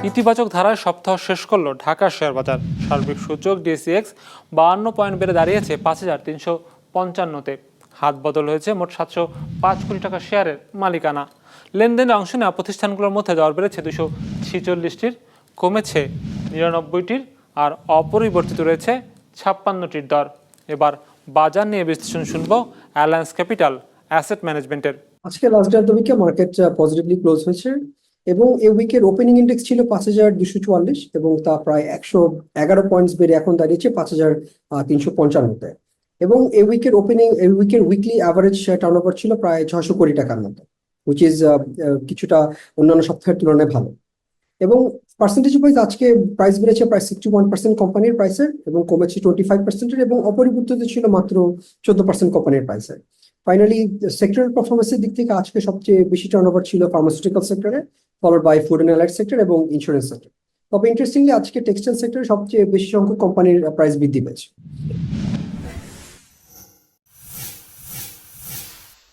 ইতিবাচক ধারায় সপ্তাহ শেষ করলো ঢাকার শেয়ার বাজার। সার্বিক সূচক ডিএসইএক্স 52 পয়েন্ট বেড়ে দাঁড়িয়েছে 5,355-তে। হাত বদল হয়েছে মোট 705 কোটি টাকা শেয়ারের মালিকানা। লেনদেনে অংশ নেওয়া প্রতিষ্ঠানগুলোর মধ্যে দর বেড়েছে 246টির, কমেছে 99টির, আর অপরিবর্তিত রয়েছে 56টির দর। এবার বাজার নিয়ে বিশ্লেষণ শুনবো অ্যালায়েন্স ক্যাপিটাল অ্যাসেট ম্যানেজমেন্টের। আজকে লাস্ট ডে অফ দ্য উইকে মার্কেট পজিটিভলি ক্লোজ হয়েছে এবং এই উইকের ওপেনিং ইন্ডেক্স ছিল 5,244 এবং তা প্রায় 111 পয়েন্টস বেড়ে এখন দাঁড়িয়েছে 5,355-তে। এবং এই উইকের উইকলি অ্যাভারেজ টার্নওভার ছিল প্রায় 600 কোটি টাকার মতো, হুইচ ইজ কিছুটা অন্যান্য সপ্তাহের তুলনায় ভালো। এবং পার্সেন্টেজ ওয়াইজ আজকে প্রাইস বেড়েছে প্রায় 61% কোম্পানির প্রাইসের এবং কমেছে 25%-এর, এবং অপরিবর্তিত ছিল মাত্র 14% কোম্পানির প্রাইসের। ফাইনালি সেক্টরের পারফরমেন্সের দিক থেকে আজকে সবচেয়ে বেশি টার্নওভার ছিল ফার্মাসিউটিক্যাল সেক্টরে, followed by food and allied sector এবং ইন্স্যুরেন্স সেক্টর। তবে ইন্টারেস্টিংলি আজকে টেক্সটাইল সেক্টরে সবচেয়ে বেশি সংখ্যক কোম্পানির প্রাইস বৃদ্ধি পেয়েছে।